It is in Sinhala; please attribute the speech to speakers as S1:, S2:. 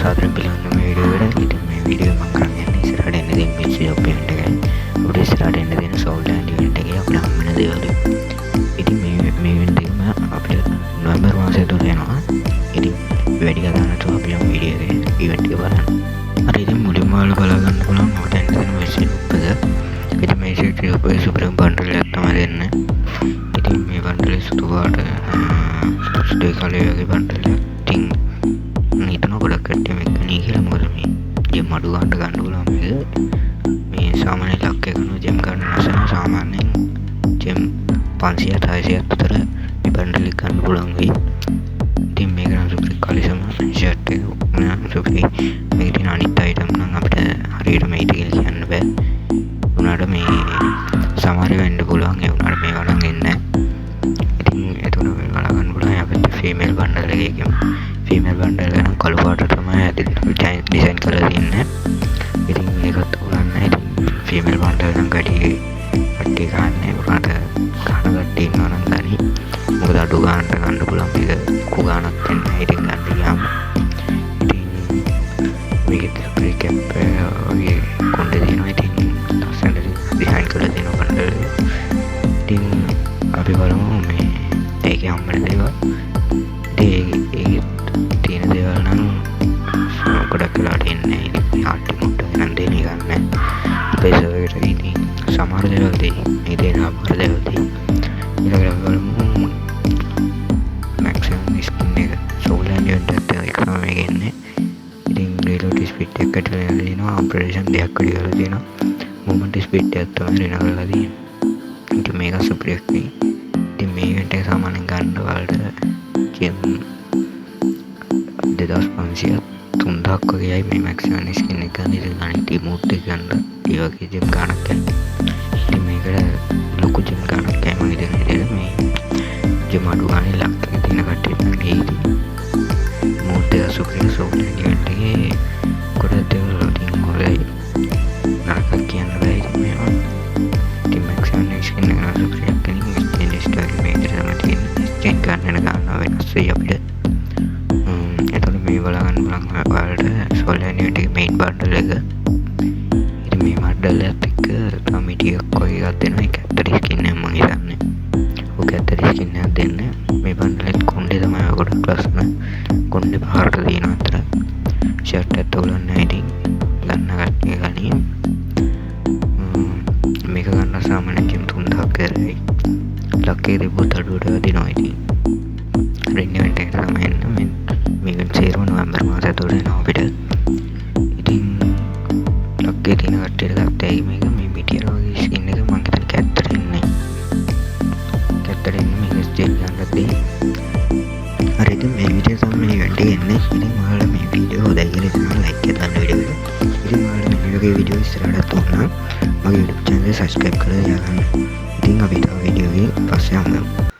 S1: සාදරයෙන් පිළිගන්න මේ වීඩියෝ එකට. ඉතින් මේ වීඩියෝ මම කරන් යන්නේ ඉස්සරහට එන්න දෙන පිච් ජොබ් ඉවෙන්ට් එකයි. අපිට ඉස්සරහට එන්න දෙන සෝල්ඩ් ඉවෙන්ට් එකේ අපිට හම් වෙන දේවල්. ඉතින් මේ ඉවෙන්ට් එකම අපිට නොවැම්බර් මාසයේ තුල එනවා. ඉතින් වැඩි කතා නැතුව අපි යමු වීඩියෝ එකේ ඉවෙන්ට් එක බලන්න. හරි ඉතින් මුලින්ම ඔයාලා බලා ගන්න පුළුවන් අපිට එන්න දෙන වෙබ්සයිට් එක. ඉතින් මේ සයිට් එකේ ඔය සුපරම් බන්ඩල් එකක් තමයි දෙන්නේ. ඉතින් මේ බන්ඩල් එක සුදු පාට ස්ටේ කලර් වගේ බන්ඩල් එකක්. ඉතින් හිතන ගොඩක් කට්ටිය මේක ගනී කියලා. මොකද මේ ජෙම් අඩු ගන්නට ගන්න පුළුවන් මේක. මේ සාමාන්‍ය ලක් එකන ජෙම් ගන්න නැසන සාමාන්‍යයෙන් ජෙම් 500 600 අතර මේ බන්ඩල් එක ගන්න පුළුවන් වෙයි. ඉතින් මේක නම් සුපිරි කලිසම ෂර්ට් එක නම් සුපිරි. මේක තියෙන අනිත් අයිටම් නම් අපිට හරියට මේක කියලා කියන්න බෑ. උනාට මේ සමහර වෙන්න පුළුවන්. ඒ උනාට මේ වලන් එන්නේ නැහැ. ඉතින් එතකොට මේ බලා ගන්න පුළුවන් අපිට ෆීමේල් බන්ඩල් එකකින් ෆීමේල් බන්ඩල් එක නම් කළු පාට තමයි ඩිසයින් කරලා තියෙන්නේ. ඉතින් මේකත් උගන්න. ඉතින් ෆීමේල් බන්ඩල් නම් කට්ටිය ගන්න උනාට ගන්න කට්ටිය ඉන්නවා නම් ගනි. මොකද අඩු ගන්නට ගන්න පුළුවන්. මේක ලොකු ගන්නක් දෙන්නේ. ඉතින් ගන්න ගියාම ඉතින් මේකේ ස්ප්‍රේ කැප් වගේ කොණ්ඩේ දෙනවා. ඉතින් ලස්සනට ඩිසයින් කරලා දෙනවා බන්ඩල් එක. ඉතින් අපි බලමු මේ ඒකේ හම්බෙන දේවල්. ඒකේ තියෙන දේවල් නම් ගොඩක් වෙලාට එන්නේ නැහැ. ආටි මුට්ට වෙනන් දෙන්නේ ගන්න. පේසර් එකට ඉතින් සමහර දේවල් දෙයි. මේ දෙන අපර දේවල් දෙයි. ඊළඟට බලමු මැක්සිමම් ස්කින් එක සෝලන් ඉවෙන්ට් එක තමයි මේක එන්නේ. ඉතින් රීලෝඩ් ස්පීඩ් එකකට දෙනවා. ඔපරේෂන් දෙකක් වැඩි කරලා දෙනවා. මොමන්ට් ස්පීඩ් එකක් තමයි වෙන කරලා තියෙන්නේ. ඉතින් මේක සුපිරි එකක්. ඉතින් මේ ඉවෙන්ට් එක සාමාන්‍යයෙන් ගන්න වලට ජෙම් 2500 3000ක් වගේයි මේ මැක්සිමම් ස්කින් එක ගන්න. ඉතින් අනිත් ඉමෝට් එක ගන්න ඒ වගේ ජෙම් ගන්නක් යනවා. ඉතින් මේකට ලොකු ජෙම් ගන්නක් යයි මම හිතන විදිහට මේ ජෙම් අඩු ගානේ ලක් එක තියෙන කට්ටිය නම් ඒකයි. ඉමෝට් එක සුපිරි සෝල්ඩ් ඉවෙන්ට් එකේ ගොඩක් දේවල් වලින් හොරයි. නරකක් කියන්න බෑ. ඉතින් මේවා ඉතින් මැක්සිමම් ස්කින් එක නම් සුපිරි එකක්. ඉතින් ස්ටෝරි මේකට තමයි තියෙන්නේ. ස්කින් ගන්න වෙනස් වෙයි අපිට. මේ බලා ගන්න බලන්න ඔයාලට සෝල්ඩ් ඉවෙන්ට් එකේ මේන් බන්ඩල් එක. ඉතින් මේ බන්ඩල් එකත් එක්ක කමිටියක් වගේ එකක් දෙනවා. ඒක ඇත්තට ස්කින් එක මම හිතන්නේ. ඔක ඇත්තට ස්කින් එකක් දෙන්න. මේ බන්ඩල් එකේ කොණ්ඩේ තමයි ගොඩක් ලස්සන. කොණ්ඩේ පහරට තියෙනවා අතර. ෂර්ට් එකත් උලන්නේ නැහැ. ඉතින් ගන්න කට්ටිය ගනි. මේක ගන්න සාමාන්‍යයෙන් ජෙම් 3000ක් කරයි. ලක්කේ තිබ්බොත් අඩුවට දිනවා. ඉතින් රින් ඉවෙන්ට් එකට තමයි එන්නේ. මේක සේරම නොවැම්බර් මාසය තුල එනවා අපිට. ඉතින් ලක්කේ තියෙන කට්ටියට ගත්තයි මේක මේ මිටියර වගේ ස්කින් එක මම හිතන්නේ කැත්තට ඉන්නේ. කැත්තට ඉන්නේ මේක ස්ටේජ් ගන්නත් දෙයි. හරි ඉතින් මේ වීඩියෝ තමයි මේ ඉවෙන්ට් එකේ එන්නේ. ඉතින් ඔයාලා මේ වීඩියෝ හොඳයි කියලා හිතනවා ලයික් එක දාන්න වීඩියෝ එකට. ඉතින් ඔයාලා මේ වගේ වීඩියෝ ඉස්සරහට තෝරන මගේ YouTube channel එක subscribe කරලා දාගන්න. ඉතින් අපි තව වීඩියෝ එකකින් පස්සේ හමු.